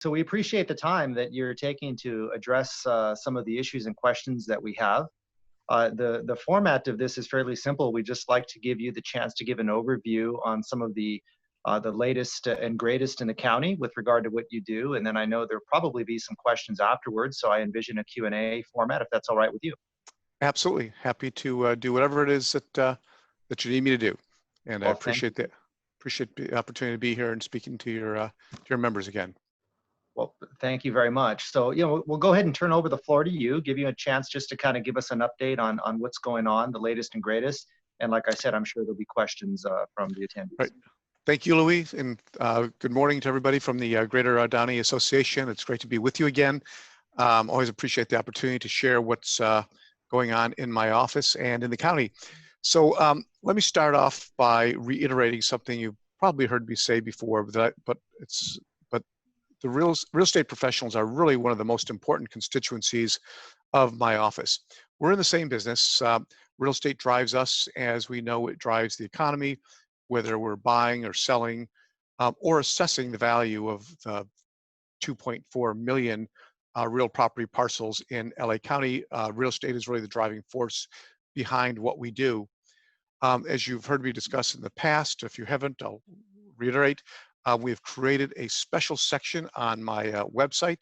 So we appreciate the time that you're taking to address some of the issues and questions that we have. The format of this is fairly simple. We just like to give you the chance to give an overview on some of the latest and greatest in the county with regard to what you do, and then I know there'll probably be some questions afterwards. So I envision a Q&A format, if that's all right with you. Absolutely, happy to do whatever it is that you need me to do, and I Well, appreciate the opportunity to be here and speaking to your members again. Well, thank you very much. So, we'll go ahead and turn over the floor to you, give you a chance just to kind of give us an update on what's going on, the latest and greatest. And like I said, I'm sure there'll be questions from the attendees. Right. Thank you, Louis, and good morning to everybody from the Greater Downey Association. It's great to be with you again. Always appreciate the opportunity to share what's going on in my office and in the county. So let me start off by reiterating something you probably heard me say before, but the real estate professionals are really one of the most important constituencies of my office. We're in the same business. Real estate drives us, as we know it drives the economy, whether we're buying or selling or assessing the value of the 2.4 million real property parcels in LA County. Real estate is really the driving force behind what we do. As you've heard me discuss in the past, if you haven't, I'll reiterate, we've created a special section on my website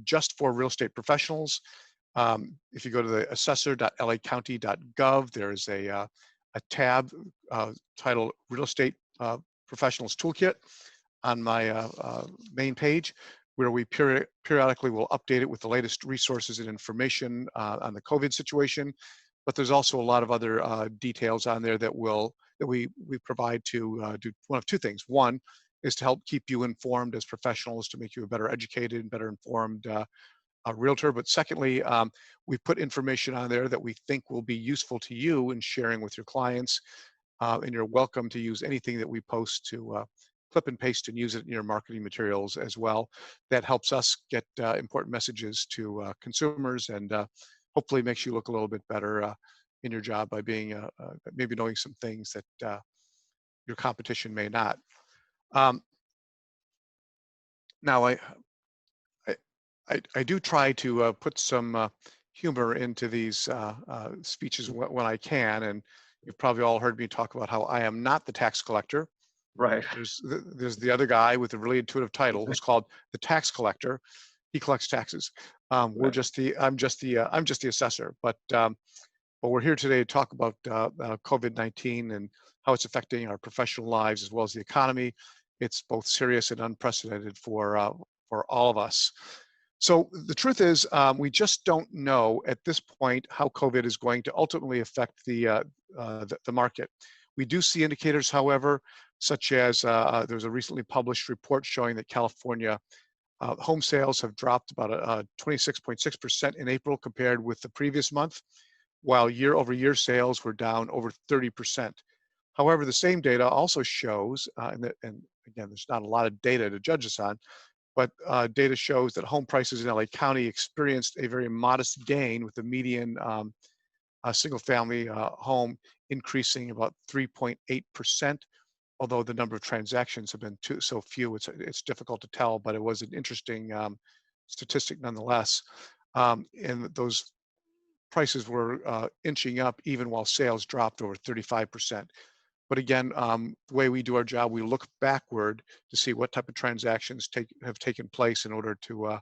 just for real estate professionals. If you go to the assessor.lacounty.gov, there's a tab titled Real Estate Professionals Toolkit on my main page, where we periodically will update it with the latest resources and information on the COVID situation. But there's also a lot of other details on there that we provide to do one of two things. One is to help keep you informed as professionals, to make you a better educated and better informed realtor. But secondly, we put information on there that we think will be useful to you in sharing with your clients. And you're welcome to use anything that we post to clip and paste and use it in your marketing materials as well. That helps us get important messages to consumers, and hopefully makes you look a little bit better in your job by being maybe knowing some things that your competition may not. Now, I do try to put some humor into these speeches when I can, and you've probably all heard me talk about how I am not the tax collector. Right. There's the other guy with a really intuitive title who's called the tax collector. He collects taxes. I'm just the assessor. But we're here today to talk about COVID-19 and how it's affecting our professional lives as well as the economy. It's both serious and unprecedented for all of us. So the truth is, we just don't know at this point how COVID is going to ultimately affect the market. We do see indicators, however, such as there's a recently published report showing that California home sales have dropped about 26.6% in April compared with the previous month, while year-over-year sales were down over 30%. However, the same data also shows, and again, there's not a lot of data to judge us on, but data shows that home prices in LA County experienced a very modest gain, with the median single-family home increasing about 3.8%. Although the number of transactions have been so few, it's difficult to tell, but it was an interesting statistic nonetheless. And those prices were inching up even while sales dropped over 35%. But again, the way we do our job, we look backward to see what type of transactions have taken place in order to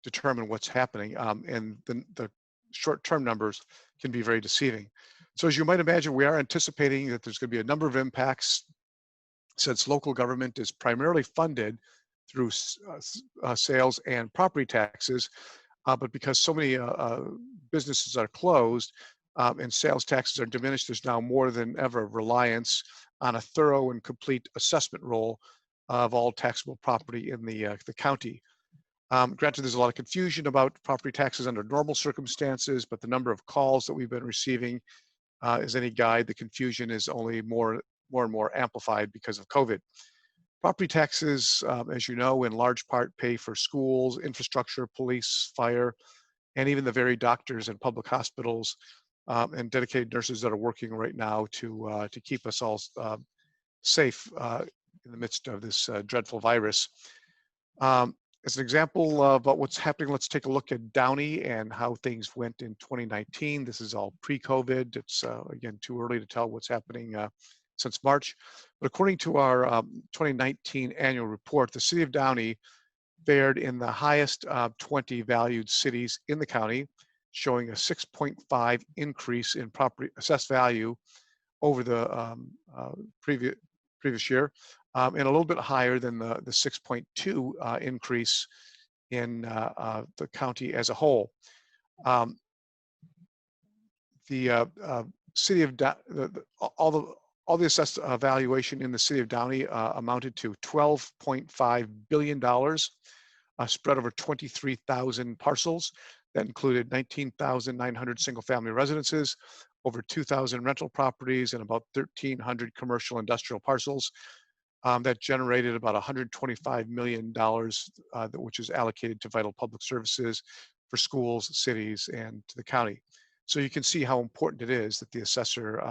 determine what's happening. And the short-term numbers can be very deceiving. So as you might imagine, we are anticipating that there's going to be a number of impacts, since local government is primarily funded through sales and property taxes. But because so many businesses are closed and sales taxes are diminished, there's now more than ever reliance on a thorough and complete assessment roll of all taxable property in the county. Granted, there's a lot of confusion about property taxes under normal circumstances, but the number of calls that we've been receiving is any guide. The confusion is only more and more amplified because of COVID. Property taxes, as you know, in large part pay for schools, infrastructure, police, fire, and even the very doctors and public hospitals and dedicated nurses that are working right now to keep us all safe in the midst of this dreadful virus. As an example about what's happening, let's take a look at Downey and how things went in 2019. This is all pre-COVID. It's again too early to tell what's happening since March. But according to our 2019 annual report, the city of Downey fared in the highest 20 valued cities in the county, showing a 6.5 increase in property assessed value over the previous year, and a little bit higher than the 6.2 increase in the county as a whole. The city of all the assessed valuation in the city of Downey amounted to $12.5 billion, spread over 23,000 parcels. That included 19,900 single-family residences, over 2,000 rental properties, and about 1,300 commercial industrial parcels. That generated about $125 million, which is allocated to vital public services for schools, cities, and to the county. So you can see how important it is that the assessor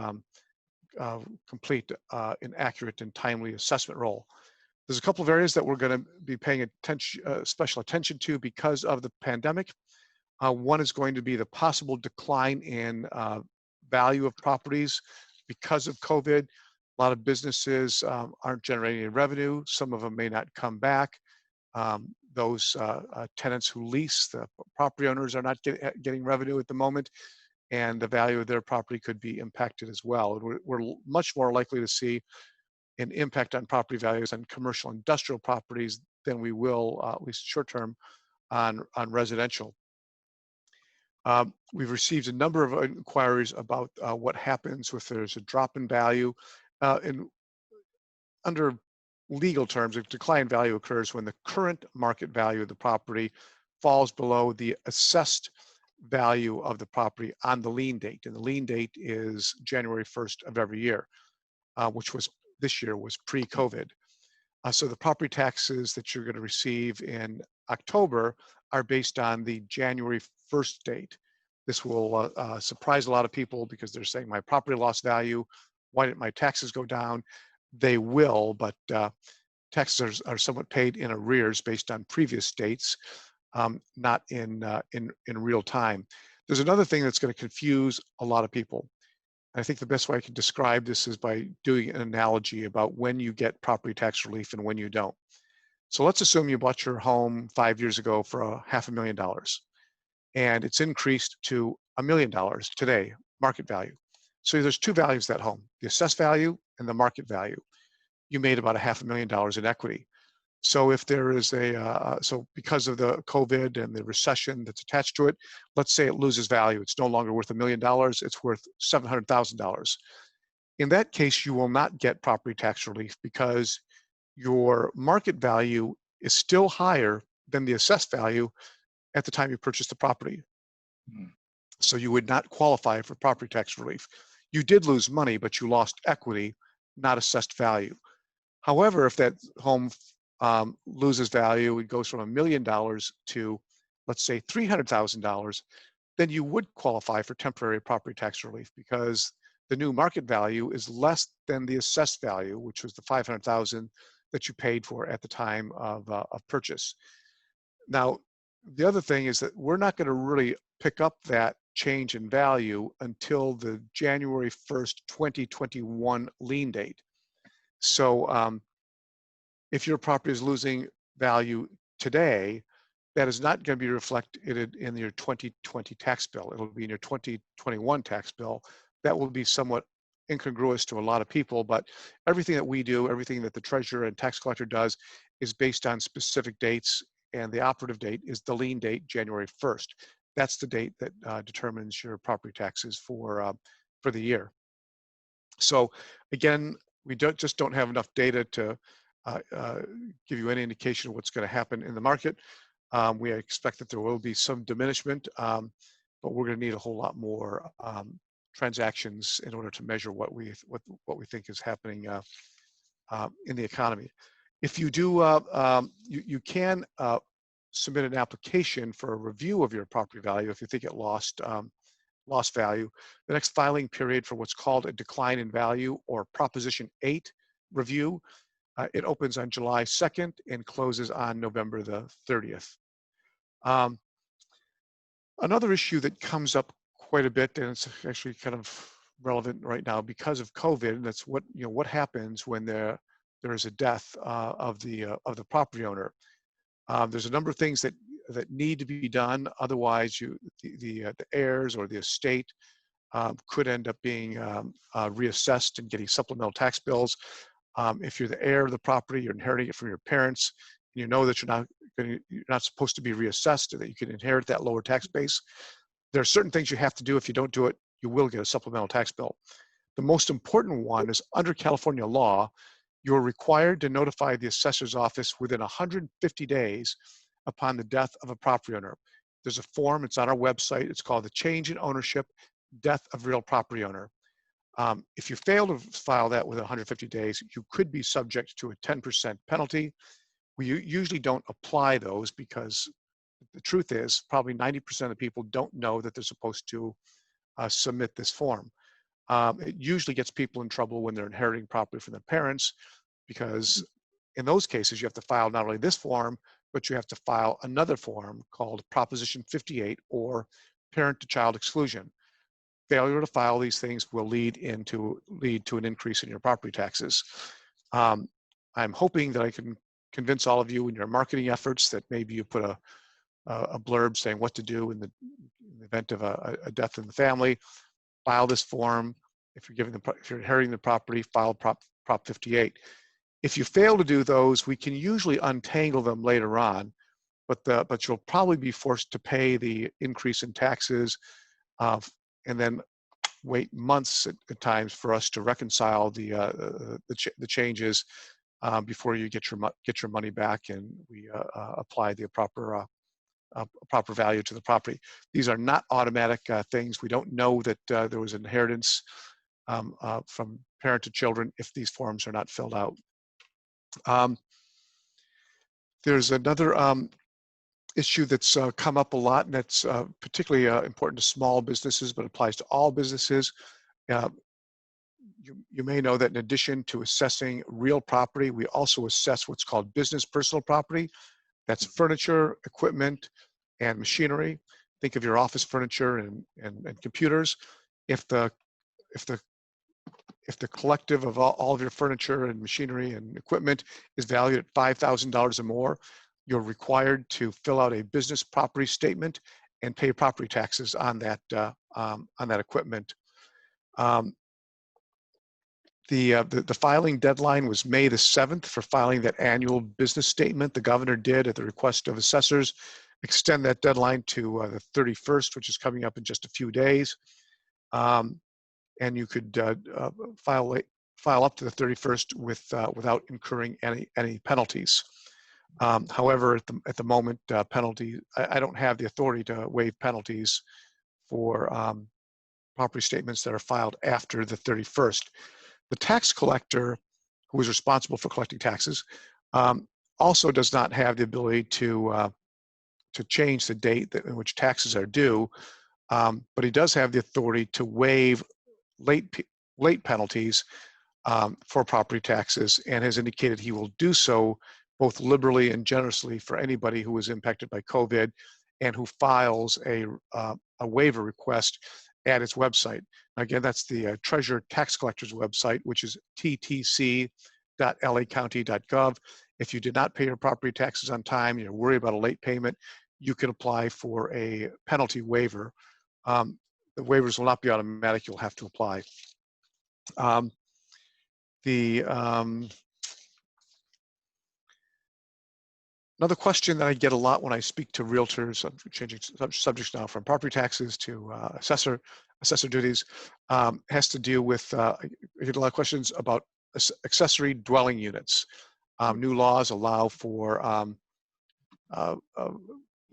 complete an accurate and timely assessment role. There's a couple of areas that we're going to be paying special attention to because of the pandemic. One is going to be the possible decline in value of properties because of COVID. A lot of businesses aren't generating any revenue. Some of them may not come back. Those tenants who lease, the property owners are not getting revenue at the moment, and the value of their property could be impacted as well. We're much more likely to see an impact on property values on commercial industrial properties than we will, at least short term, on residential. We've received a number of inquiries about what happens if there's a drop in value. Under legal terms, a decline in value occurs when the current market value of the property falls below the assessed value of the property on the lien date. And the lien date is January 1st of every year, which was this year was pre-COVID. So the property taxes that you're going to receive in October are based on the January 1st date. This will surprise a lot of people because they're saying my property lost value. Why didn't my taxes go down? They will, but taxes are somewhat paid in arrears based on previous dates, not in real time. There's another thing that's going to confuse a lot of people. I think the best way I can describe this is by doing an analogy about when you get property tax relief and when you don't. So let's assume you bought your home 5 years ago for $500,000, and it's increased to $1 million today, market value. So there's two values of that home, the assessed value and the market value. You made about $500,000 in equity. So if there is so because of the COVID and the recession that's attached to it, let's say it loses value. It's no longer worth $1 million, it's worth $700,000. In that case, you will not get property tax relief because your market value is still higher than the assessed value at the time you purchased the property. So you would not qualify for property tax relief. You did lose money, but you lost equity, not assessed value. However, if that home loses value, it goes from $1 million to, let's say, $300,000, then you would qualify for temporary property tax relief because the new market value is less than the assessed value, which was the $500,000 that you paid for at the time of purchase. Now, the other thing is that we're not going to really pick up that change in value until the January 1st, 2021 lien date. So if your property is losing value today, that is not going to be reflected in your 2020 tax bill. It'll be in your 2021 tax bill. That will be somewhat incongruous to a lot of people, but everything that we do, everything that the treasurer and tax collector does is based on specific dates, and the operative date is the lien date, January 1st. That's the date that determines your property taxes for the year. So again, we just don't have enough data to give you any indication of what's going to happen in the market. We expect that there will be some diminishment, but we're going to need a whole lot more transactions in order to measure what we think is happening in the economy. If you do, you can submit an application for a review of your property value if you think it lost value. The next filing period for what's called a decline in value or Proposition 8 review It opens on July 2nd and closes on November the 30th. Um, Another issue that comes up quite a bit, and it's actually kind of relevant right now because of COVID, and that's what happens when there is a death of the property owner. There's a number of things that need to be done. Otherwise, the heirs or the estate could end up being reassessed and getting supplemental tax bills. If you're the heir of the property, you're inheriting it from your parents, and you know that you're not supposed to be reassessed, or that you can inherit that lower tax base. There are certain things you have to do. If you don't do it, you will get a supplemental tax bill. The most important one is, under California law, you're required to notify the assessor's office within 150 days upon the death of a property owner. There's a form, it's on our website, it's called the Change in Ownership, Death of Real Property Owner. If you fail to file that within 150 days, you could be subject to a 10% penalty. We usually don't apply those because the truth is probably 90% of people don't know that they're supposed to submit this form. It usually gets people in trouble when they're inheriting property from their parents, because in those cases you have to file not only this form, but you have to file another form called Proposition 58, or parent to child exclusion. Failure to file these things will lead to an increase in your property taxes. I'm hoping that I can convince all of you in your marketing efforts that maybe you put a blurb saying what to do in the event of a death in the family. File this form. If you're inheriting the property, file Prop 58. If you fail to do those, we can usually untangle them later on, but you'll probably be forced to pay the increase in taxes, and then wait months at times for us to reconcile the changes before you get your money back, and we apply the proper value to the property. These are not automatic things. We don't know that there was inheritance from parent to children if these forms are not filled out. There's another issue that's come up a lot, and that's particularly important to small businesses, but applies to all businesses. You may know that in addition to assessing real property, we also assess what's called business personal property. That's furniture, equipment, and machinery. Think of your office furniture and computers. If the collective of all of your furniture and machinery and equipment is valued at $5,000 or more, you're required to fill out a business property statement and pay property taxes on that equipment. The filing deadline was May the 7th for filing that annual business statement. The governor did, at the request of assessors, extend that deadline to the 31st, which is coming up in just a few days. And you could file up to the 31st without incurring any penalties. However, at the moment, I don't have the authority to waive penalties for property statements that are filed after the 31st. The tax collector, who is responsible for collecting taxes, also does not have the ability to change the date in which taxes are due, but he does have the authority to waive late penalties for property taxes, and has indicated he will do so both liberally and generously for anybody who was impacted by COVID and who files a waiver request at its website. Again, that's the Treasurer Tax Collector's website, which is ttc.lacounty.gov. If you did not pay your property taxes on time, you're worried about a late payment, you can apply for a penalty waiver. The waivers will not be automatic, you'll have to apply. Another question that I get a lot when I speak to realtors, I'm changing subjects now from property taxes to assessor duties, has to deal with, I get a lot of questions about accessory dwelling units. New laws allow for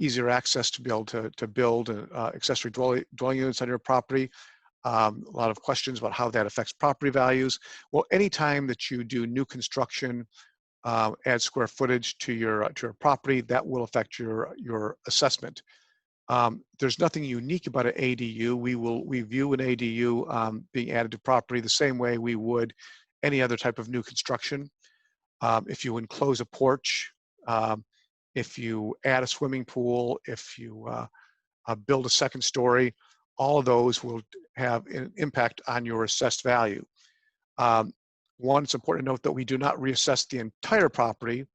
easier access to be able to build accessory dwelling units on your property. A lot of questions about how that affects property values. Well, anytime that you do new construction, add square footage to your property, that will affect your assessment. There's nothing unique about an ADU. We view an ADU being added to property the same way we would any other type of new construction. If you enclose a porch, if you add a swimming pool, if you build a second story, all of those will have an impact on your assessed value. One, it's important to note that we do not reassess the entire property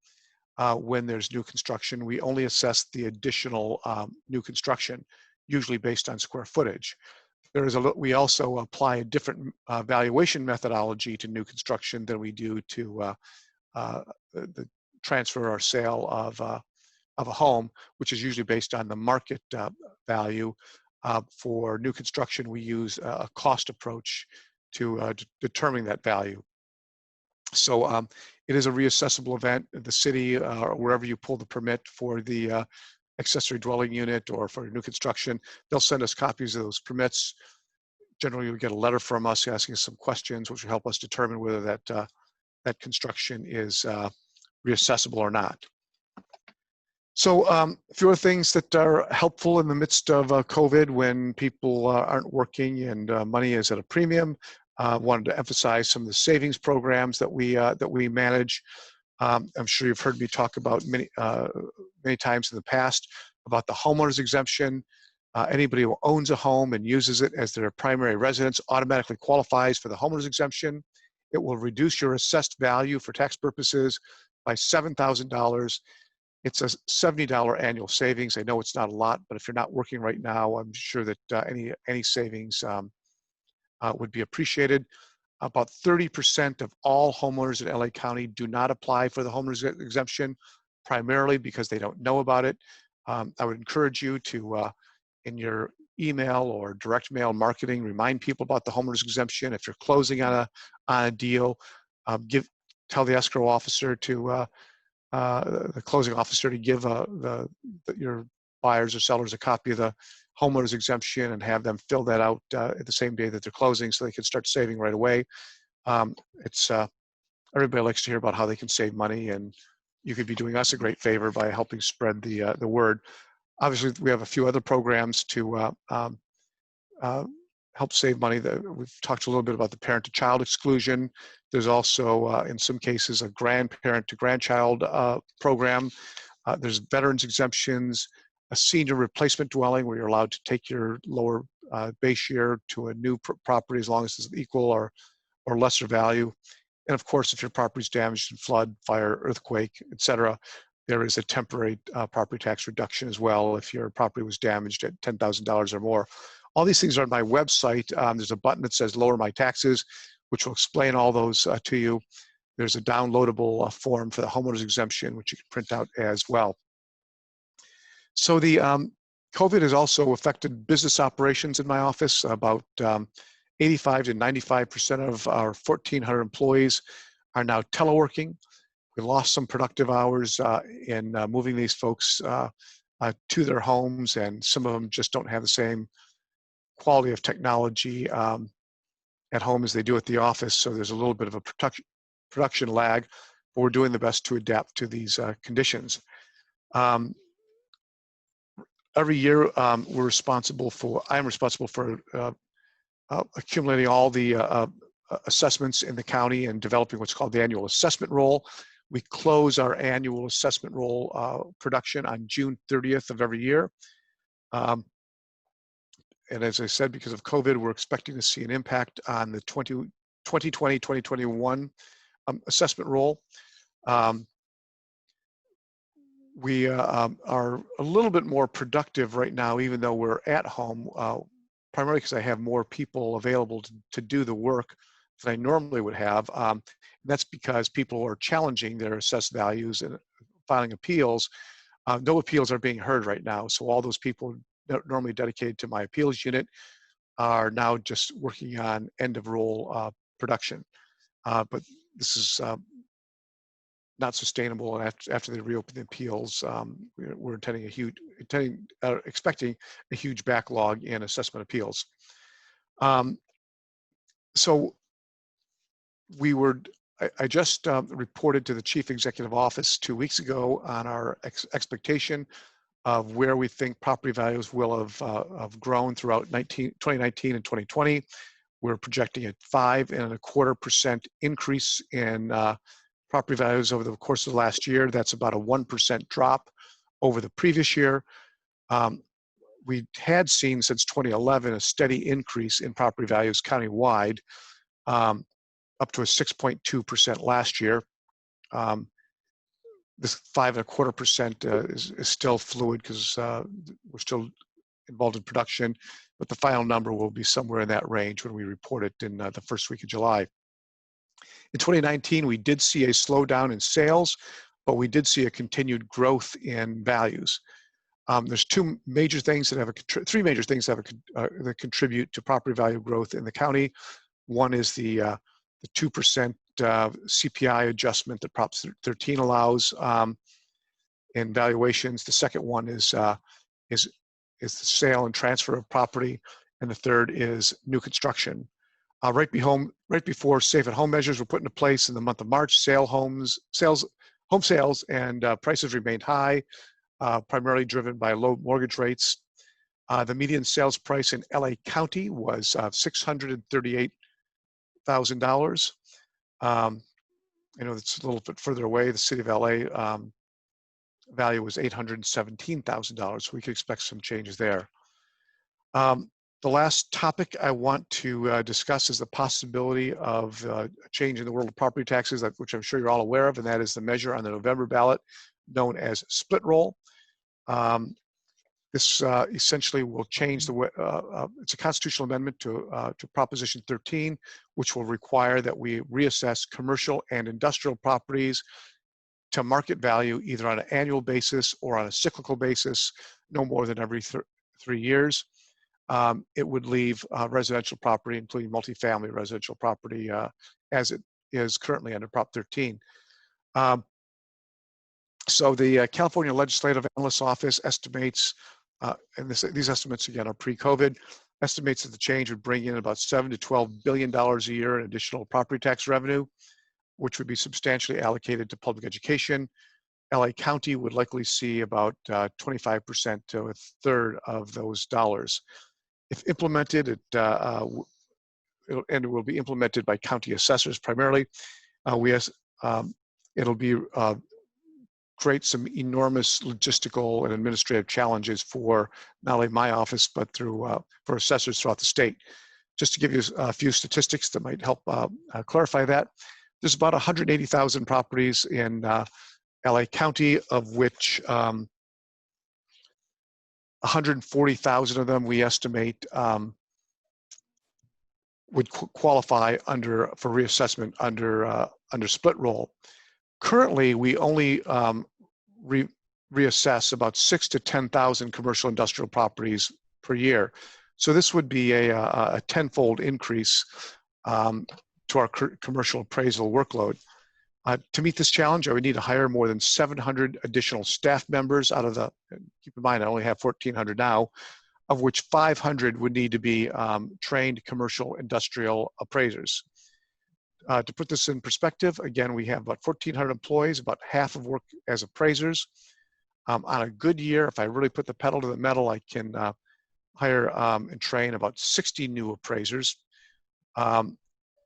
when there's new construction. We only assess the additional new construction, usually based on square footage. We also apply a different valuation methodology to new construction than we do to the transfer or sale of a home, which is usually based on the market value. For new construction, we use a cost approach to determine that value. So it is a reassessable event. The city, or wherever you pull the permit for the accessory dwelling unit or for new construction, they'll send us copies of those permits. Generally, you'll get a letter from us asking us some questions, which will help us determine whether that construction is reassessable or not. So a few other things that are helpful in the midst of COVID when people aren't working and money is at a premium. Wanted to emphasize some of the savings programs that we manage. I'm sure you've heard me talk about many times in the past about the homeowner's exemption. Anybody who owns a home and uses it as their primary residence automatically qualifies for the homeowner's exemption. It will reduce your assessed value for tax purposes by $7,000. It's a $70 annual savings. I know it's not a lot, but if you're not working right now, I'm sure that any savings would be appreciated. About 30% of all homeowners in LA County do not apply for the homeowner's exemption, primarily because they don't know about it. I would encourage you to, in your email or direct mail marketing, remind people about the homeowner's exemption. If you're closing on a deal, tell the escrow officer to, the closing officer to give your buyers or sellers a copy of the homeowner's exemption and have them fill that out at the same day that they're closing so they can start saving right away. Everybody likes to hear about how they can save money, and you could be doing us a great favor by helping spread the word. Obviously, we have a few other programs to help save money. We've talked a little bit about the parent-to-child exclusion. There's also, in some cases, a grandparent-to-grandchild program. There's veterans exemptions, a senior replacement dwelling where you're allowed to take your lower base year to a new property as long as it's equal or lesser value. And of course, if your property is damaged in flood, fire, earthquake, etc., there is a temporary property tax reduction as well if your property was damaged at $10,000 or more. All these things are on my website. There's a button that says Lower My Taxes, which will explain all those to you. There's a downloadable form for the homeowner's exemption, which you can print out as well. So the COVID has also affected business operations in my office. About 85 to 95% of our 1,400 employees are now teleworking. We lost some productive hours in moving these folks to their homes, and some of them just don't have the same quality of technology at home as they do at the office. So there's a little bit of a production lag, but we're doing the best to adapt to these conditions. Every year, I'm responsible for accumulating all the assessments in the county and developing what's called the annual assessment roll. We close our annual assessment roll production on June 30th of every year. And as I said, because of COVID, we're expecting to see an impact on the 2020-2021 assessment roll. We are a little bit more productive right now, even though we're at home, primarily because I have more people available to do the work than I normally would have. And that's because people are challenging their assessed values and filing appeals. No appeals are being heard right now, so all those people normally dedicated to my appeals unit are now just working on end of roll production. But this is not sustainable, and after they reopen the appeals, we're expecting a huge backlog in assessment appeals. So I just reported to the Chief Executive Office 2 weeks ago on our expectation of where we think property values will have grown throughout 2019 and 2020. We're projecting a 5.25% increase in property values over the course of the last year. That's about a 1% drop over the previous year. We had seen since 2011 a steady increase in property values countywide, up to a 6.2% last year. This 5.25% is still fluid because we're still involved in production, but the final number will be somewhere in that range when we report it in the first week of July. In 2019, we did see a slowdown in sales, but we did see a continued growth in values. There's three major things that contribute to property value growth in the county. One is the 2% CPI adjustment that Prop 13 allows in valuations. The second one is the sale and transfer of property, and the third is new construction. Right before safe-at-home measures were put into place in the month of March, home sales and prices remained high, primarily driven by low mortgage rates. The median sales price in LA County was $638,000. I know it's a little bit further away. The city of LA value was $817,000. So we could expect some changes there. The last topic I want to discuss is the possibility of a change in the world of property taxes, which I'm sure you're all aware of, and that is the measure on the November ballot known as split roll. This essentially will change the way, it's a constitutional amendment to Proposition 13, which will require that we reassess commercial and industrial properties to market value either on an annual basis or on a cyclical basis, no more than every 3 years. It would leave residential property, including multifamily residential property, as it is currently under Prop 13. So the California Legislative Analyst's Office estimates, and these estimates again are pre-COVID, estimates that the change would bring in about $7 to $12 billion a year in additional property tax revenue, which would be substantially allocated to public education. LA County would likely see about 25% to a third of those dollars. If implemented, it will be implemented by county assessors primarily. It'll be create some enormous logistical and administrative challenges for not only my office, but for assessors throughout the state. Just to give you a few statistics that might help clarify that, there's about 180,000 properties in LA County, of which 140,000 of them we estimate would qualify for reassessment under split roll. Currently, we only reassess about 6,000 to 10,000 commercial industrial properties per year. So this would be a tenfold increase to our commercial appraisal workload. To meet this challenge, I would need to hire more than 700 additional staff members out of the, keep in mind, I only have 1,400 now, of which 500 would need to be trained commercial industrial appraisers. To put this in perspective, again, we have about 1,400 employees, about half of work as appraisers. On a good year, if I really put the pedal to the metal, I can hire and train about 60 new appraisers.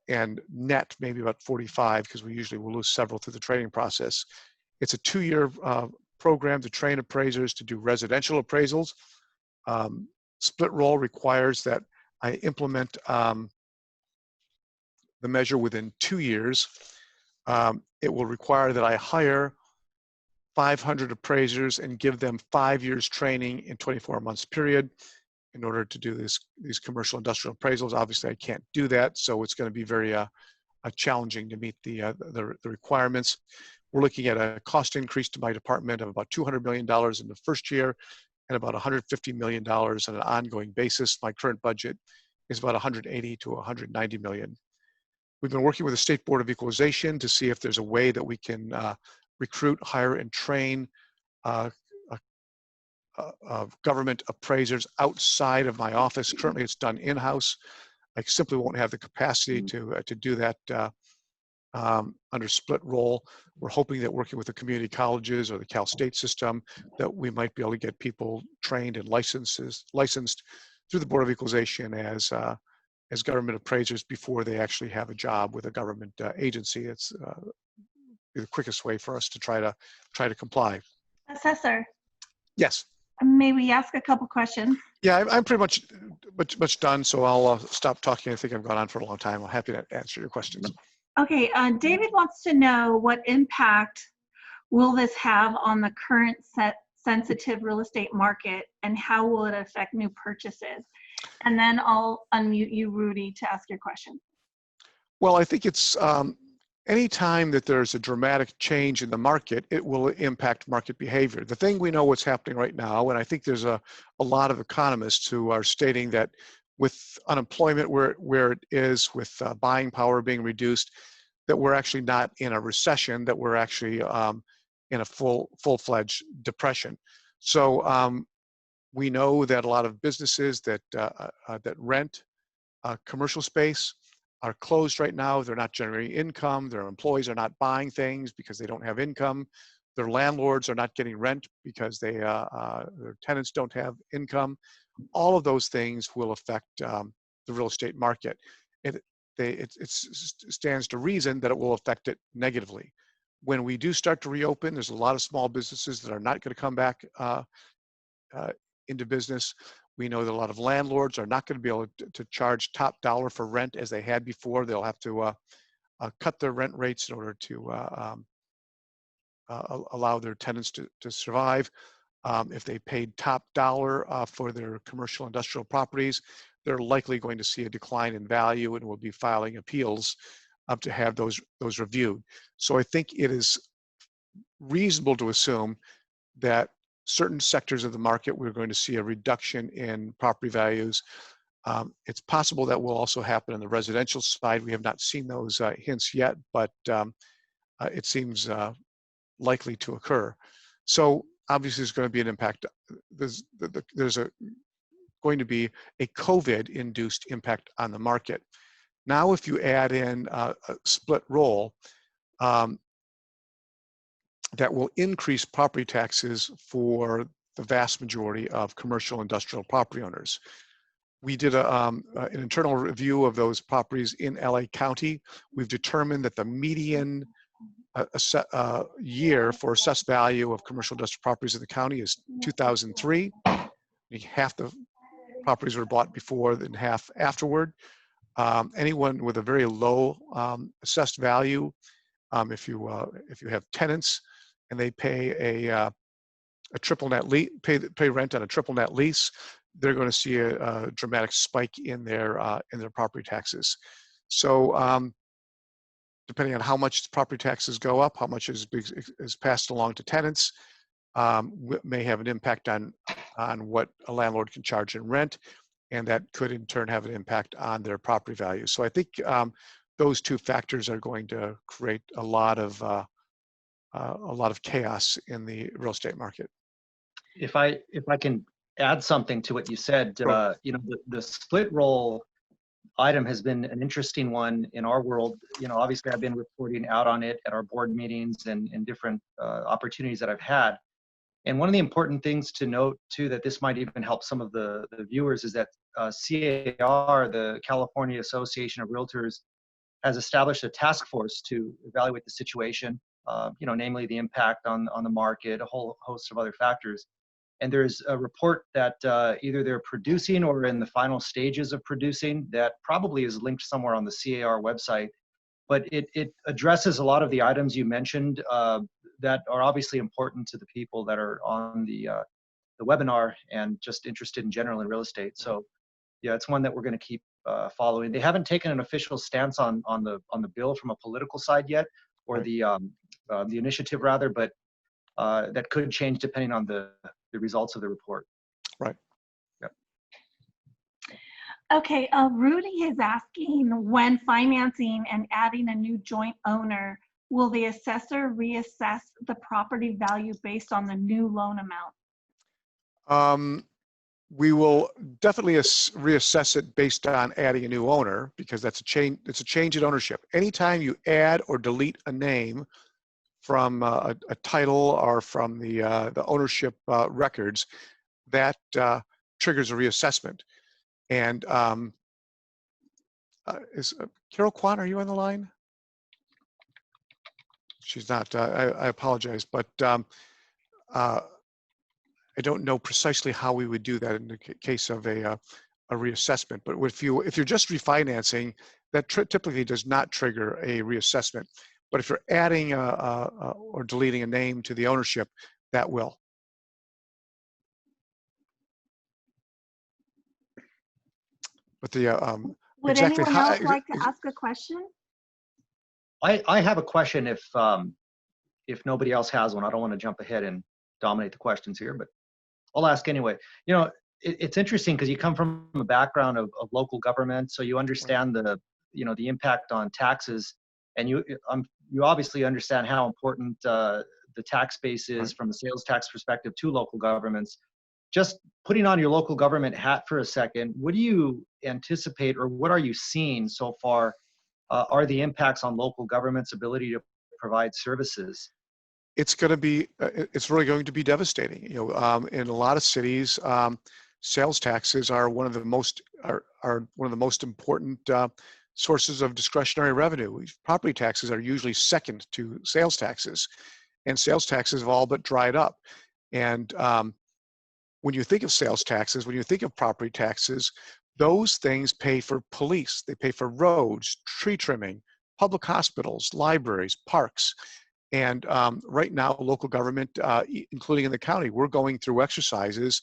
And net maybe about 45, because we usually will lose several through the training process. It's a 2-year program to train appraisers to do residential appraisals. Split roll requires that I implement the measure within 2 years. It will require that I hire 500 appraisers and give them 5 years training in 24 months period in order to do these commercial industrial appraisals. Obviously, I can't do that, so it's going to be very challenging to meet the requirements. We're looking at a cost increase to my department of about $200 million in the first year and about $150 million on an ongoing basis. My current budget is about $180 to $190 million. We've been working with the State Board of Equalization to see if there's a way that we can recruit, hire, and train government appraisers outside of my office. Currently, it's done in-house. I simply won't have the capacity to do that under split roll. We're hoping that working with the community colleges or the Cal State system, that we might be able to get people trained and licensed through the Board of Equalization as government appraisers before they actually have a job with a government agency. It's be the quickest way for us to try to comply. Assessor, Yes. may we ask a couple questions? Yeah, I'm pretty much done, so I'll stop talking. I think I've gone on for a long time. I'm happy to answer your questions. Okay, David wants to know what impact will this have on the current sensitive real estate market, and how will it affect new purchases? And then I'll unmute you, Rudy, to ask your question. Well, I think it's any time that there's a dramatic change in the market, it will impact market behavior. The thing we know what's happening right now, and I think there's a lot of economists who are stating that with unemployment where it is, with buying power being reduced, that we're actually not in a recession, that we're actually in a full-fledged depression. So we know that a lot of businesses that rent commercial space are closed right now. They're not generating income. Their employees are not buying things because they don't have income. Their landlords are not getting rent because their tenants don't have income. All of those things will affect the real estate market. It stands to reason that it will affect it negatively. When we do start to reopen, there's a lot of small businesses that are not going to come back into business. We know that a lot of landlords are not going to be able to charge top dollar for rent as they had before. They'll have to cut their rent rates in order to allow their tenants to survive. If they paid top dollar for their commercial industrial properties, they're likely going to see a decline in value and will be filing appeals to have those reviewed. So I think it is reasonable to assume that certain sectors of the market, we're going to see a reduction in property values. It's possible that will also happen on the residential side. We have not seen those hints yet, but it seems likely to occur. So obviously there's going to be an impact. There's going to be a COVID-induced impact on the market. Now, if you add in a split roll, that will increase property taxes for the vast majority of commercial industrial property owners. We did an internal review of those properties in LA County. We've determined that the median year for assessed value of commercial industrial properties in the county is 2003. Half the properties were bought before and half afterward. Anyone with a very low assessed value, if you have tenants and they pay a triple net lease, pay rent on a triple net lease, they're going to see a dramatic spike in their property taxes. So depending on how much property taxes go up, how much is passed along to tenants, may have an impact on what a landlord can charge in rent, and that could in turn have an impact on their property value. So I think those two factors are going to create a lot of chaos in the real estate market. If I can add something to what you said, Sure. you know, the split roll item has been an interesting one in our world. You know, obviously I've been reporting out on it at our board meetings and different opportunities that I've had. And one of the important things to note too, that this might even help some of the viewers, is that CAR, the California Association of Realtors, has established a task force to evaluate the situation, you know, namely the impact on the market, a whole host of other factors. And there's a report that either they're producing or in the final stages of producing that probably is linked somewhere on the CAR website. But it addresses a lot of the items you mentioned that are obviously important to the people that are on the webinar and just interested in general in real estate. So yeah, it's one that we're going to keep following. They haven't taken an official stance on the bill from a political side yet, or the initiative rather, but that could change depending on the results of the report. Right. Yep. Okay, Rudy is asking, when financing and adding a new joint owner, will the assessor reassess the property value based on the new loan amount? We will definitely reassess it based on adding a new owner, because that's a change. It's a change in ownership. Anytime you add or delete a name from a title or from the ownership records, that triggers a reassessment. And is Carol Kwan, are you on the line? she's not. I apologize, but I don't know precisely how we would do that in the case of a reassessment. But if you're just refinancing, that typically does not trigger a reassessment. But if you're adding or deleting a name to the ownership, that will. But the Would exactly anyone else like to ask a question? I have a question if nobody else has one. I don't want to jump ahead and dominate the questions here, but I'll ask anyway. You know, it's interesting because you come from a background of local government, so you understand the impact on taxes, and you obviously understand how important the tax base is from a sales tax perspective to local governments. Just putting on your local government hat for a second, what do you anticipate, or what are you seeing so far are the impacts on local government's ability to provide services? It's going to be, it's really going to be devastating. You know, in a lot of cities, sales taxes are one of the most important sources of discretionary revenue. Property taxes are usually second to sales taxes, and sales taxes have all but dried up. And when you think of sales taxes, when you think of property taxes, those things pay for police, they pay for roads, tree trimming, public hospitals, libraries, parks. And right now, local government, including in the county, we're going through exercises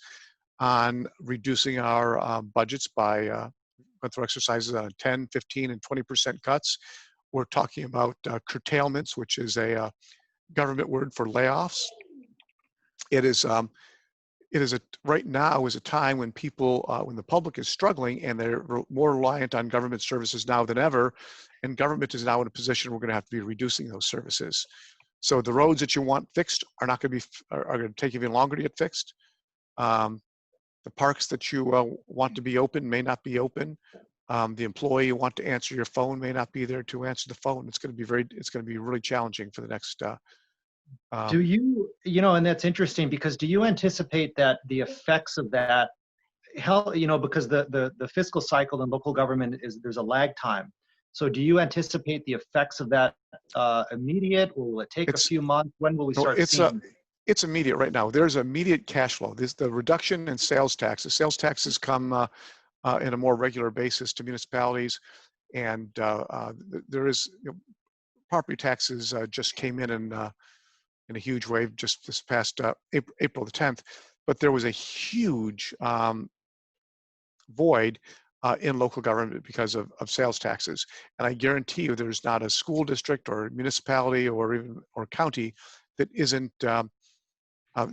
on reducing our budgets by going through exercises on 10, 15, and 20% cuts. We're talking about curtailments, which is a government word for layoffs. It is right now is a time when people, when the public is struggling and they're more reliant on government services now than ever, and government is now in a position we're going to have to be reducing those services. So the roads that you want fixed are not going to be, are going to take even longer to get fixed. The parks that you want to be open may not be open. The employee you want to answer your phone may not be there to answer the phone. It's going to be really challenging for the next. Do you know, and that's interesting because do you anticipate that the effects of that, because the fiscal cycle in local government there's a lag time. So do you anticipate the effects of that immediate, or will it take a few months? When will we start seeing? It's immediate right now. There's immediate cash flow. The reduction in sales taxes. Sales taxes come in a more regular basis to municipalities, and there is property taxes just came in a huge wave just this past April the 10th, but there was a huge void in local government because of sales taxes. And I guarantee you there's not a school district or municipality or county that isn't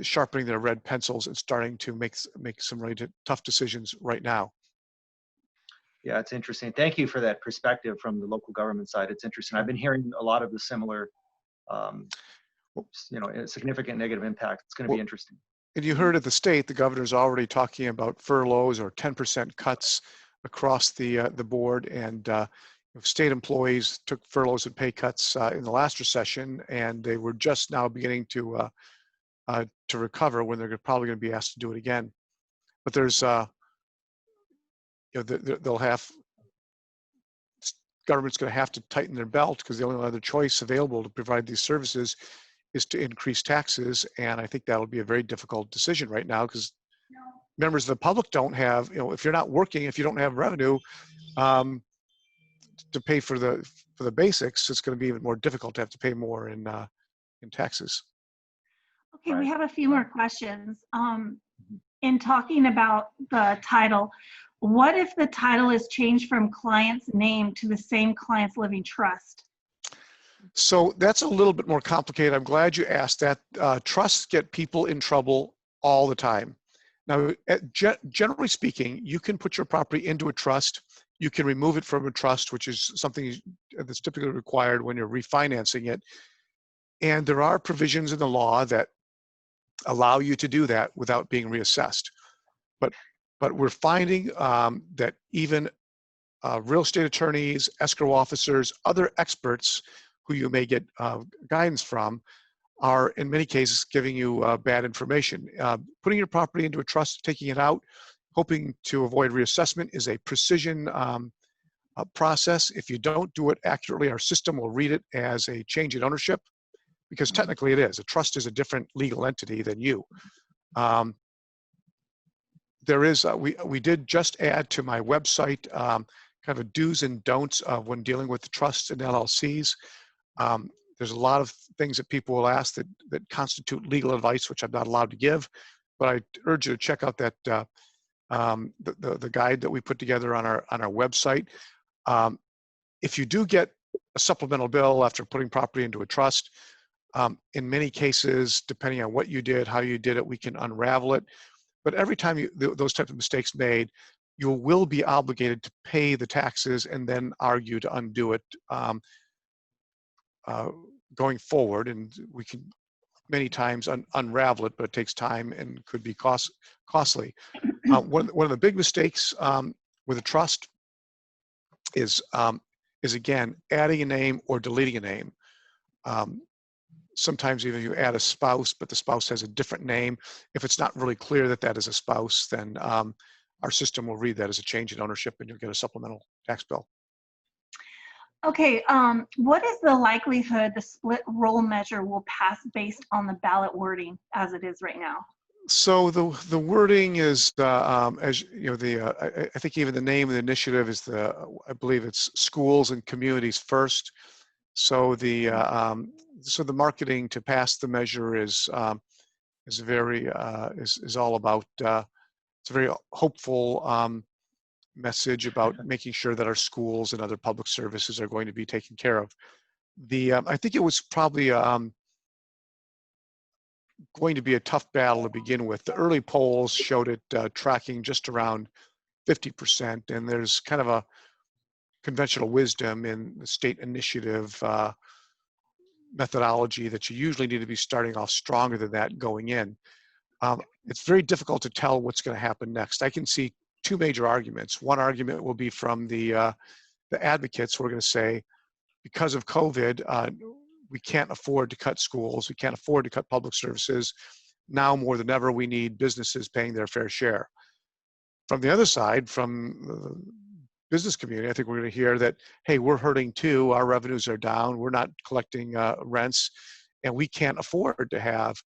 sharpening their red pencils and starting to make some really tough decisions right now. Yeah, it's interesting. Thank you for that perspective from the local government side. It's interesting. I've been hearing a lot of the similar significant negative impact. It's going to be interesting. And you heard at the state, the governor's already talking about furloughs or 10% cuts across the board, and state employees took furloughs and pay cuts in the last recession, and they were just now beginning to recover when they're probably going to be asked to do it again. But there's government's going to have to tighten their belt because the only other choice available to provide these services is to increase taxes, and I think that'll be a very difficult decision right now because members of the public don't have, if you're not working, if you don't have revenue to pay for the basics, it's going to be even more difficult to have to pay more in taxes. Okay, we have a few more questions. In talking about the title, what if the title is changed from client's name to the same client's living trust? So that's a little bit more complicated. I'm glad you asked that. Trusts get people in trouble all the time. Now, generally speaking, you can put your property into a trust. You can remove it from a trust, which is something that's typically required when you're refinancing it. And there are provisions in the law that allow you to do that without being reassessed. But we're finding that even real estate attorneys, escrow officers, other experts who you may get guidance from are in many cases giving you bad information. Putting your property into a trust, taking it out, hoping to avoid reassessment is a precision process. If you don't do it accurately, our system will read it as a change in ownership because technically it is. A trust is a different legal entity than you. There is, we did just add to my website kind of a do's and don'ts of when dealing with trusts and LLCs. There's a lot of things that people will ask that constitute legal advice, which I'm not allowed to give, but I urge you to check out that the guide that we put together on our website. If you do get a supplemental bill after putting property into a trust, in many cases, depending on what you did, how you did it, we can unravel it. But every time those types of mistakes made, you will be obligated to pay the taxes and then argue to undo it going forward. And we can many times unravel it, but it takes time and could be costly. One of the big mistakes with a trust is again, adding a name or deleting a name. Sometimes even you add a spouse, but the spouse has a different name. If it's not really clear that that is a spouse, then our system will read that as a change in ownership and you'll get a supplemental tax bill. Okay, what is the likelihood the split roll measure will pass based on the ballot wording as it is right now? So the wording is, as you know, I think even the name of the initiative is I believe it's schools and communities first. So the marketing to pass the measure is all about it's a very hopeful message about making sure that our schools and other public services are going to be taken care of. I think it was probably going to be a tough battle to begin with. The early polls showed it tracking just around 50%, and there's kind of a conventional wisdom in the state initiative methodology that you usually need to be starting off stronger than that going in. It's very difficult to tell what's going to happen next. I can see two major arguments. One argument will be from the advocates who are going to say, because of COVID, we can't afford to cut schools, we can't afford to cut public services. Now more than ever, we need businesses paying their fair share. From the other side, from the business community, I think we're going to hear that, hey, we're hurting too, our revenues are down, we're not collecting rents, and we can't afford to have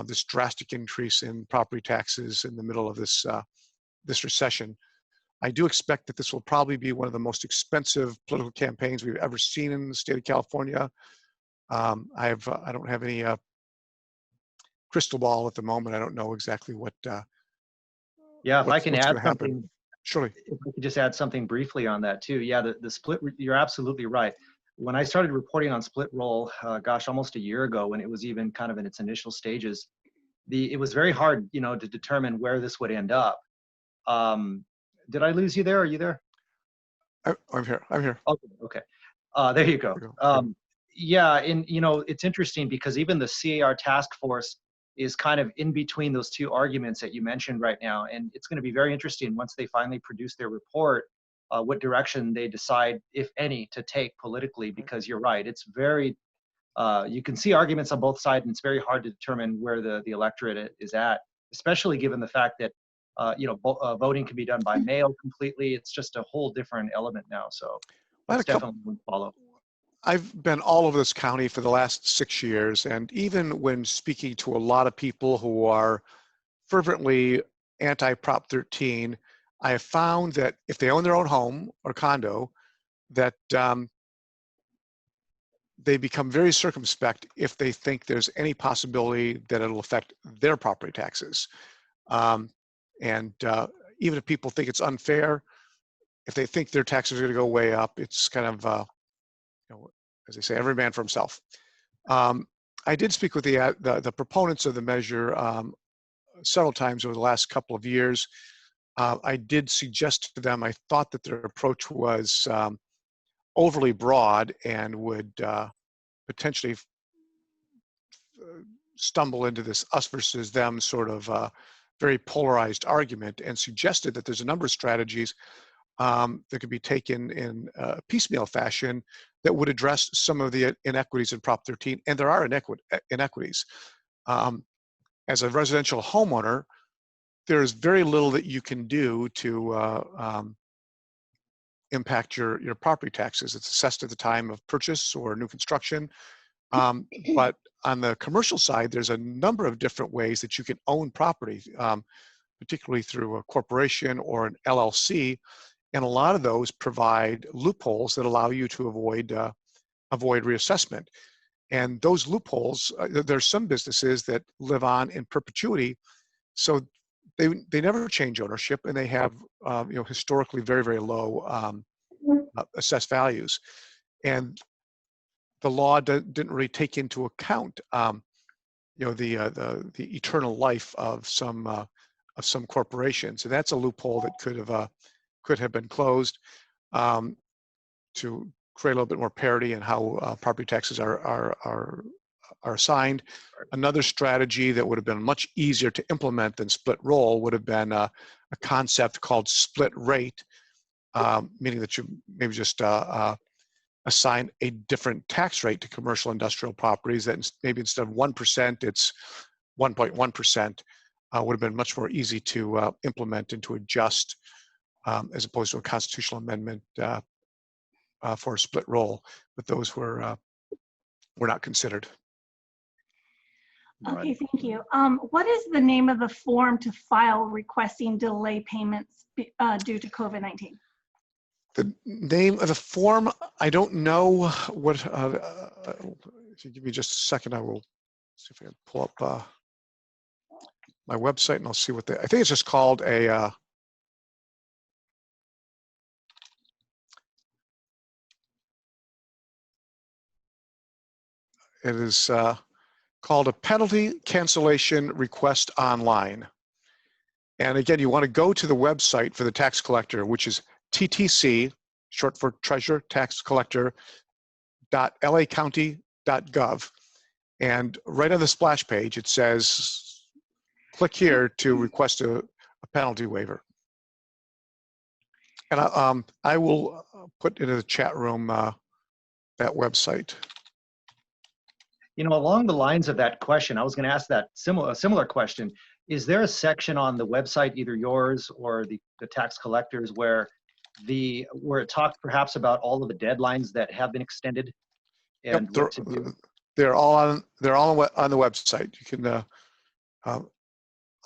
this drastic increase in property taxes in the middle of this recession. I do expect that this will probably be one of the most expensive political campaigns we've ever seen in the state of California. I don't have any crystal ball at the moment. I don't know exactly what. Yeah, if I can add something. Surely. If I could just add something briefly on that too. Yeah, the split, you're absolutely right. When I started reporting on split roll, gosh, almost a year ago, when it was even kind of in its initial stages, it was very hard, you know, to determine where this would end up. Did I lose you there? Are you there? I'm here. I'm here. Okay. There you go. Yeah, and you know, it's interesting because even the CAR task force is kind of in between those two arguments that you mentioned right now, and it's going to be very interesting once they finally produce their report, what direction they decide, if any, to take politically. Because you're right, it's very you can see arguments on both sides, and it's very hard to determine where the electorate is at, especially given the fact that you know, voting can be done by mail completely. It's just a whole different element now. So that's definitely one to follow. I've been all over this county for the last 6 years, and even when speaking to a lot of people who are fervently anti-Prop 13, I have found that if they own their own home or condo, that they become very circumspect if they think there's any possibility that it'll affect their property taxes. And even if people think it's unfair, if they think their taxes are going to go way up, it's kind of, you know, as they say, every man for himself. I did speak with the proponents of the measure several times over the last couple of years. I did suggest to them, I thought that their approach was overly broad and would potentially stumble into this us versus them sort of very polarized argument, and suggested that there's a number of strategies that could be taken in a piecemeal fashion that would address some of the inequities in Prop 13, and there are inequities. As a residential homeowner, there is very little that you can do to impact your property taxes. It's assessed at the time of purchase or new construction. But on the commercial side, there's a number of different ways that you can own property, particularly through a corporation or an LLC. And a lot of those provide loopholes that allow you to avoid reassessment. And those loopholes, there's some businesses that live on in perpetuity, so they never change ownership, and they have historically very, very low assessed values. And the law didn't really take into account the eternal life of some corporations. And that's a loophole that could have been closed to create a little bit more parity in how property taxes are assigned. Another strategy that would have been much easier to implement than split roll would have been a concept called split rate, meaning that you maybe just assign a different tax rate to commercial industrial properties, that maybe instead of 1%, it's 1.1%. Would have been much more easy to implement and to adjust, as opposed to a constitutional amendment for a split roll, but those were not considered. Okay, thank you. What is the name of the form to file requesting delay payments due to COVID-19? The name of the form, I don't know what, if you give me just a second, I will see if I can pull up my website and I'll see what I think it's just called a, it is called a penalty cancellation request online. And again, you want to go to the website for the tax collector, which is TTC, short for Treasurer Tax Collector, .lacounty.gov. And right on the splash page, it says, click here to request a penalty waiver. And I will put into the chat room that website. Along the lines of that question, I was going to ask that similar question. Is there a section on the website, either yours or the tax collectors, where it talks perhaps about all of the deadlines that have been extended and what to do? They're all on the website. You can I'll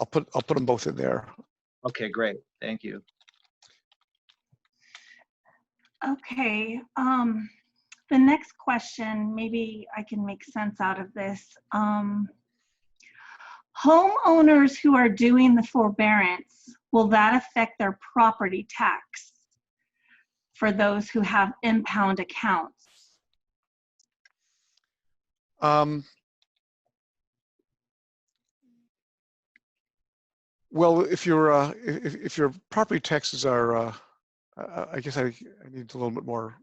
put them both in there. Okay, great. Thank you. Okay. The next question, maybe I can make sense out of this. Homeowners who are doing the forbearance, will that affect their property tax for those who have impound accounts? Well, if your property taxes are, I guess I need a little bit more.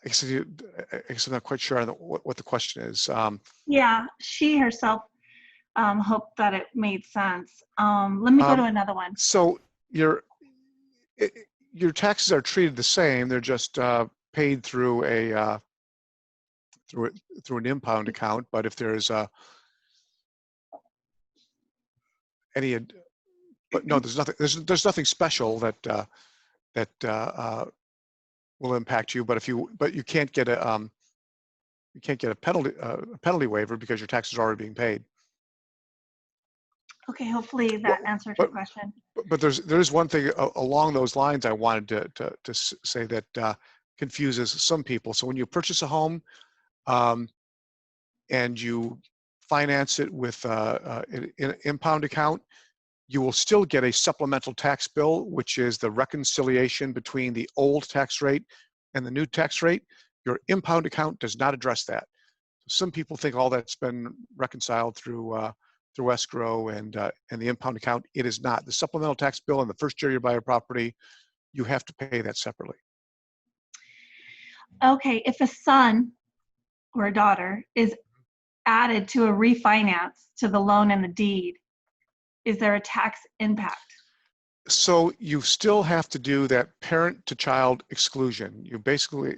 I guess I'm not quite sure on what the question is. Yeah, she herself hoped that it made sense. Let me go to another one. So your taxes are treated the same. They're just paid through through an impound account. But if there's but no, there's nothing special that will impact you. But you can't get a penalty waiver because your taxes are already being paid. Okay, hopefully that answered your question. But there's one thing along those lines I wanted to say that confuses some people. So when you purchase a home and you finance it with an impound account, you will still get a supplemental tax bill, which is the reconciliation between the old tax rate and the new tax rate. Your impound account does not address that. Some people think all that's been reconciled through escrow and the impound account. It is not. The supplemental tax bill in the first year you buy a property, you have to pay that separately. Okay, if a son or a daughter is added to a refinance to the loan and the deed, is there a tax impact? So you still have to do that parent-to-child exclusion. You basically,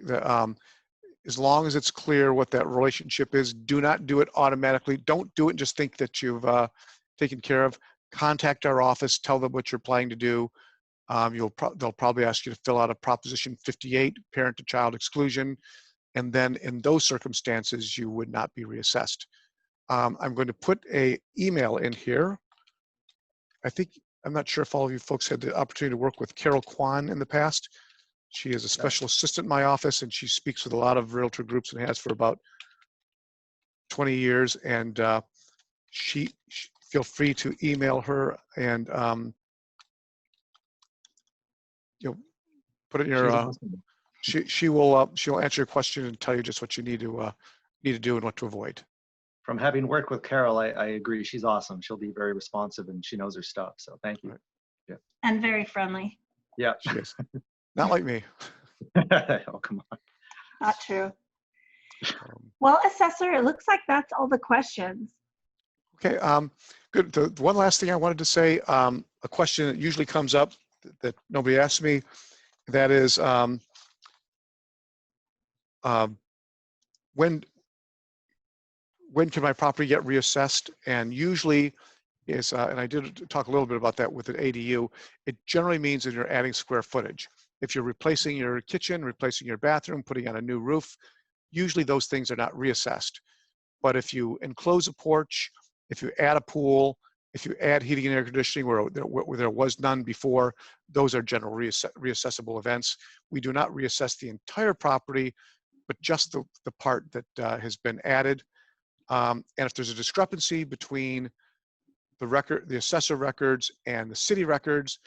as long as it's clear what that relationship is, do not do it automatically. Don't do it and just think that you've taken care of. Contact our office, tell them what you're planning to do. They'll probably ask you to fill out a Proposition 58, parent-to-child exclusion, and then in those circumstances, you would not be reassessed. I'm going to put a email in here. I'm not sure if all of you folks had the opportunity to work with Carol Kwan in the past. She is a special assistant in my office, and she speaks with a lot of realtor groups and has for about 20 years. And she feel free to email her and put it in your. She'll answer your question and tell you just what you need to do and what to avoid. From having worked with Carol, I agree. She's awesome. She'll be very responsive and she knows her stuff. So thank you. Right. Yeah. And very friendly. Yeah. She is. Not like me. Oh, come on. Not true. Well, Assessor, it looks like that's all the questions. Okay, good. The one last thing I wanted to say, a question that usually comes up that nobody asks me, that is, when can my property get reassessed? And usually is, and I did talk a little bit about that with an ADU, it generally means that you're adding square footage. If you're replacing your kitchen, replacing your bathroom, putting on a new roof, usually those things are not reassessed. But if you enclose a porch, if you add a pool, if you add heating and air conditioning where there was none before, those are general reassessable events. We do not reassess the entire property, but just the part that has been added. And if there's a discrepancy between the assessor records and the city records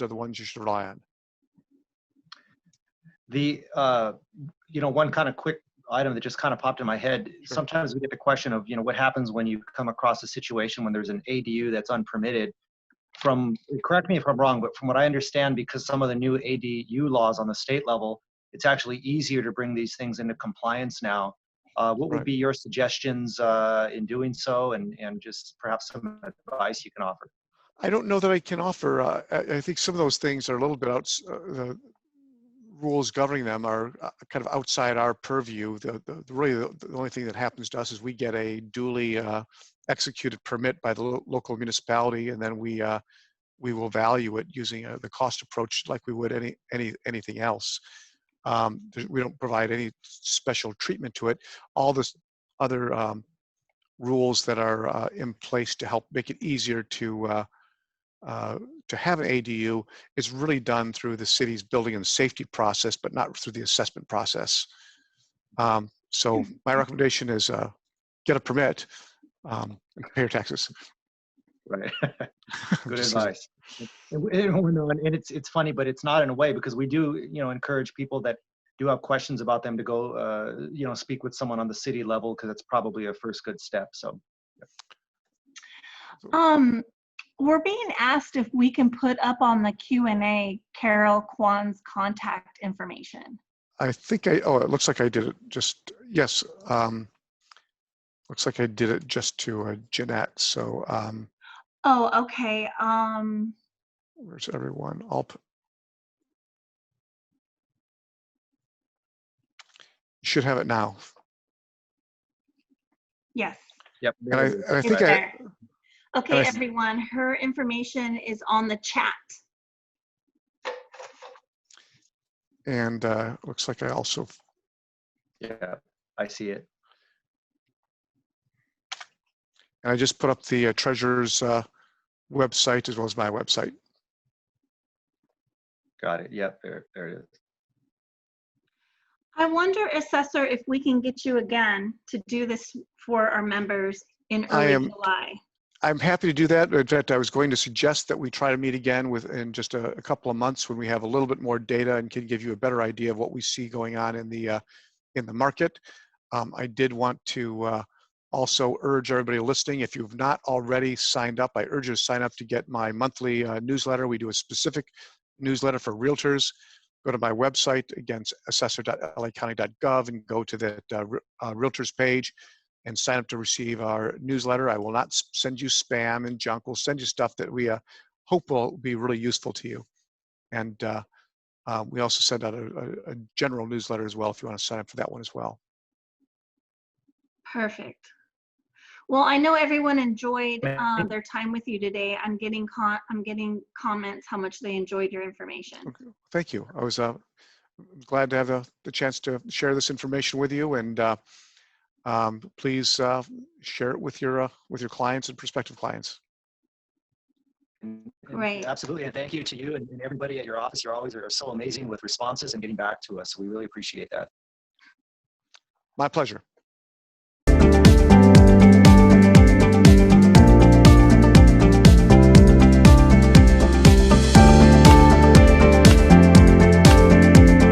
are the ones you should rely on. The one kind of quick item that just kind of popped in my head. Sure. Sometimes we get the question of, what happens when you come across a situation when there's an ADU that's unpermitted. Correct me if I'm wrong, but from what I understand, because some of the new ADU laws on the state level, it's actually easier to bring these things into compliance now. What would be your suggestions in doing so, and just perhaps some advice you can offer? I don't know that I can offer. I think some of those things are a little bit the rules governing them are kind of outside our purview. Really, the only thing that happens to us is we get a duly executed permit by the local municipality, and then we will value it using the cost approach like we would anything else. We don't provide any special treatment to it. All this other rules that are in place to help make it easier to have an ADU is really done through the city's building and safety process, but not through the assessment process. So my recommendation is get a permit and pay your taxes. Right. Good advice. And it's funny, but it's not in a way, because we do, encourage people that do have questions about them to go, speak with someone on the city level, because it's probably a first good step. So. Yeah. We're being asked if we can put up on the Q&A Carol Kwan's contact information. I think it looks like I did it just, yes. Looks like I did it just to Jeanette. So. Oh, okay. Where's everyone? You should have it now. Yes. Yep. And I think Okay, everyone, her information is on the chat. And looks like I also. Yeah, I see it. And I just put up the treasurer's website as well as my website. Got it. Yep, there it is. I wonder, Assessor, if we can get you again to do this for our members in early July. I'm happy to do that. In fact, I was going to suggest that we try to meet again in just a couple of months when we have a little bit more data and can give you a better idea of what we see going on in the market. I did want to also urge everybody listening, if you've not already signed up, I urge you to sign up to get my monthly newsletter. We do a specific newsletter for realtors. Go to my website, again, assessor.lacounty.gov, and go to the realtors page and sign up to receive our newsletter. I will not send you spam and junk. We'll send you stuff that we hope will be really useful to you. And we also send out a general newsletter as well if you want to sign up for that one as well. Perfect. Well, I know everyone enjoyed their time with you today. I'm getting comments how much they enjoyed your information. Okay. Thank you. I was glad to have the chance to share this information with you, and please share it with your clients and prospective clients. Great. Absolutely, and thank you to you and everybody at your office. You always are so amazing with responses and getting back to us. We really appreciate that. My pleasure.